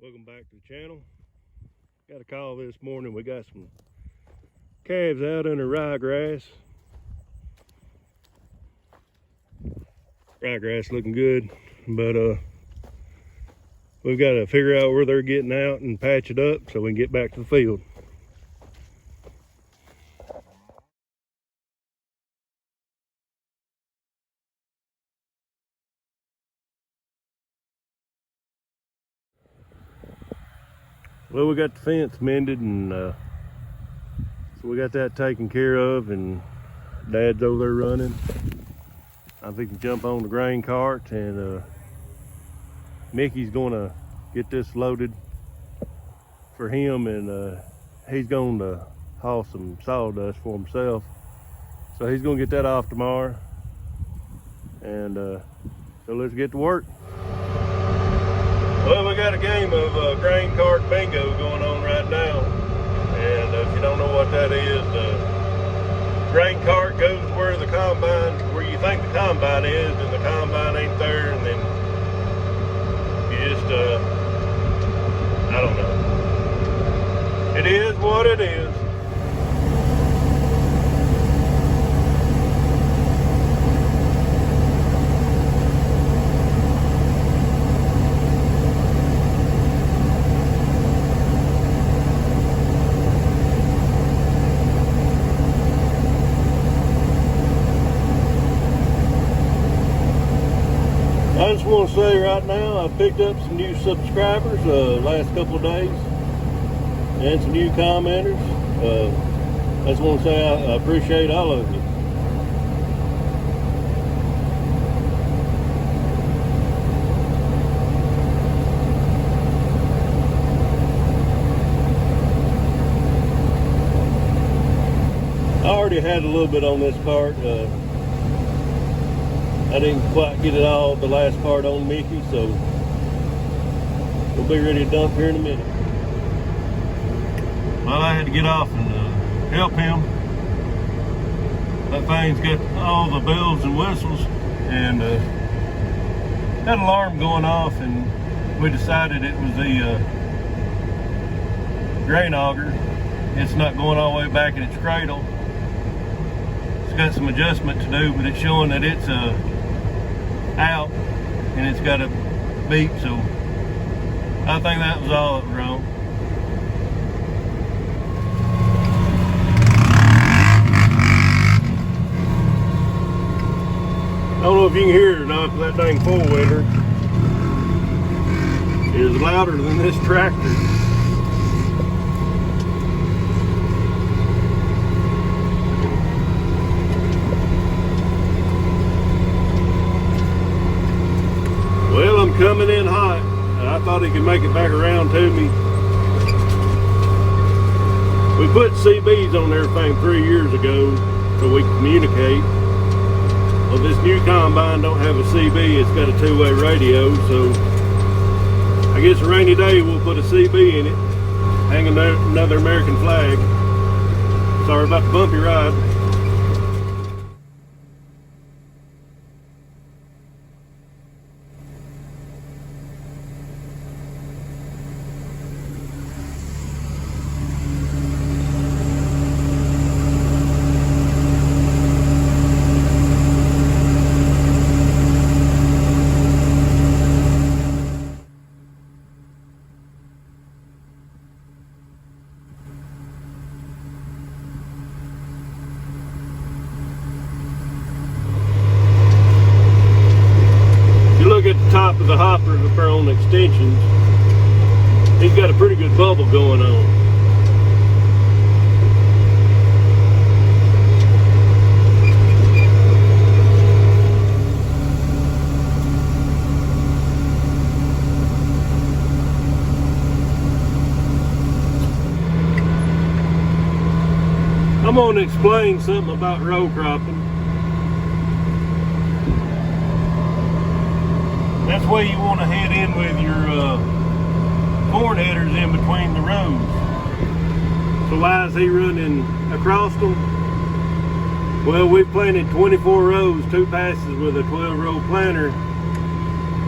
Welcome back to the channel. Got a call this morning. We got some calves out under rye grass. Rye grass looking good, but we've got to figure out where they're getting out and patch it up so we can get back to the field. Well, we got the fence mended, and so we got that taken care of, and Dad's over there running. I think we jump on the grain cart, and Mickey's gonna get this loaded for him, and he's going to haul some sawdust for himself. So he's gonna get that off tomorrow, and so let's get to work. Well, we got a game of grain cart bingo going on right now, and if you don't know what that is, the grain cart goes where the combine, where you think the combine is, and the combine ain't there, and then you just, I don't know. It is what it is. I just want to say right now, I picked up some new subscribers last couple of days, and some new commenters. I just want to say I appreciate all of you. I already had a little bit on this cart. I didn't quite get it all, the last part on Mickey, so we'll be ready to dump here in a minute. Well, I had to get off and help him. That thing's got all the bells and whistles, and that alarm going off, and we decided it was the grain auger. It's not going all the way back in its cradle. It's got some adjustment to do, but it's showing that it's out, and it's got a beep, so I think that was all that was wrong. I don't know if you can hear it or not, but that dang four-wheeler is louder than this tractor. Well, I'm coming in hot. I thought he could make it back around to me. We put CBs on everything 3 years ago so we can communicate. Well, this new combine don't have a CB. It's got a two-way radio, so I guess a rainy day we'll put a CB in it, hang another American flag. Sorry about the bumpy ride. At the top of the hoppers up there on the extensions, he's got a pretty good bubble going on. I'm going to explain something about row cropping. That's where you want to head in with your corn headers in between the rows. So why is he running across them? Well, we've planted 24 rows, 2 passes with a 12-row planter,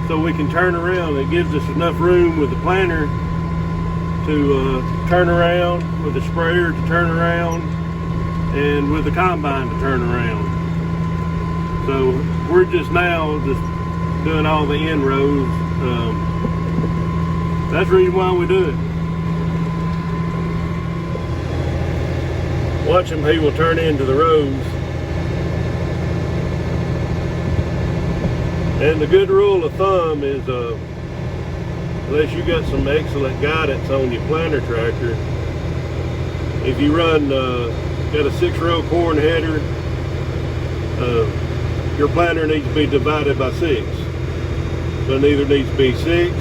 so we can turn around. It gives us enough room with the planter to turn around, with the sprayer to turn around, and with the combine to turn around. So we're just now just doing all the end rows. That's the reason why we do it. Watch them, he will turn into the rows. And the good rule of thumb is, unless you got some excellent guidance on your planter tractor, if you run, got a 6-row corn header, your planter needs to be divided by 6. So it either needs to be 6,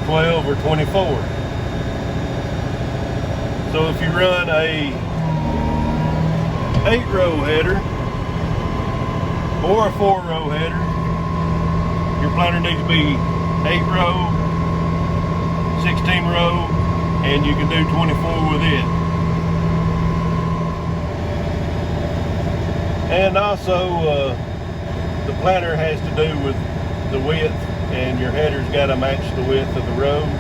12, or 24. So if you run a 8-row header or a 4-row header, your planter needs to be 8-row, 16-row, and you can do 24 with it. And also, the planter has to do with the width, and your header's got to match the width of the rows.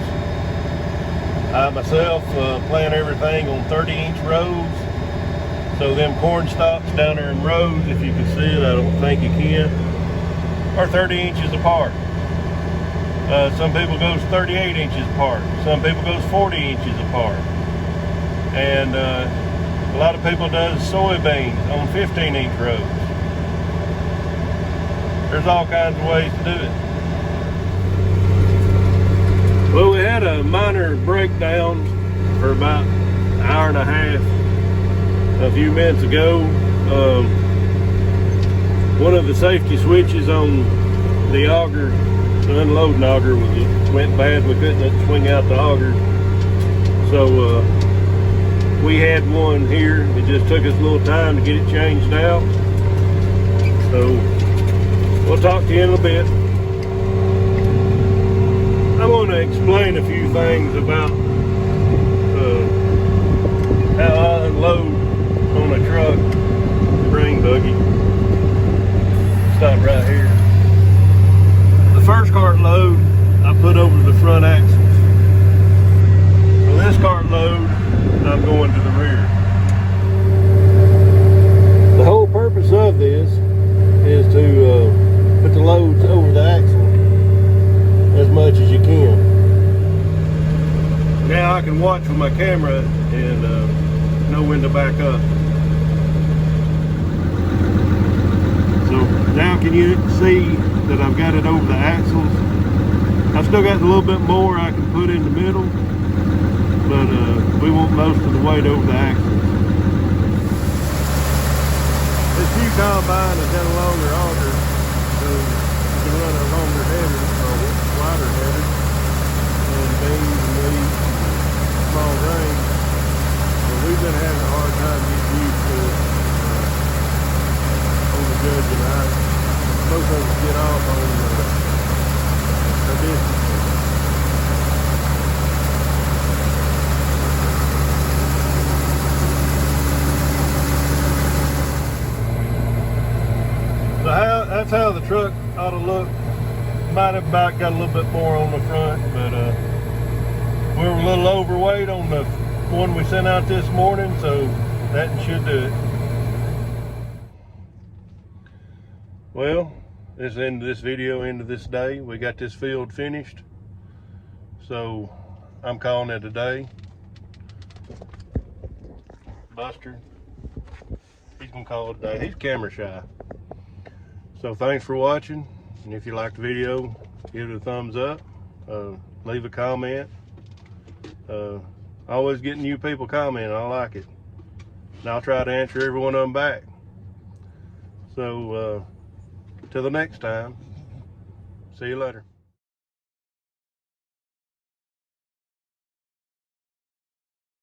I myself plant everything on 30-inch rows. So them corn stalks down there in rows, if you can see it, I don't think you can, are 30 inches apart. Some people goes 38 inches apart. Some people goes 40 inches apart. And a lot of people does soybeans on 15-inch rows. There's all kinds of ways to do it. Well, we had a minor breakdown for about an hour and a half a few minutes ago. One of the safety switches on the auger, the unloading auger, went bad. We couldn't swing out the auger. So we had one here. It just took us a little time to get it changed out. So we'll talk to you in a bit. I want to explain a few things about how I unload on a truck, grain buggy. Stop right here. The first cart load I put over the front axles. So this cart load, I'm going to the rear. The whole purpose of this is to put the loads over the axle as much as you can. Now I can watch with my camera and know when to back up. So now can you see that I've got it over the axles? I've still got a little bit more I can put in the middle, but we want most of the weight over the axles. This new combine has got a longer auger, so you can run a longer header or wider header and beans and wheat and small grain. But we've been having a hard time getting used to it on the judge and I. Most of us get off on the distance. So that's how the truck ought to look. Might have about got a little bit more on the front, but we were a little overweight on the one we sent out this morning, so that should do it. Well, this is the end of this video, end of this day. We got this field finished, so I'm calling it a day. Buster, he's gonna call it a day. He's camera shy. So thanks for watching, and if you liked the video, give it a thumbs up, leave a comment. Always getting new people commenting, I like it. And I'll try to answer every one of them back. So till the next time, see you later.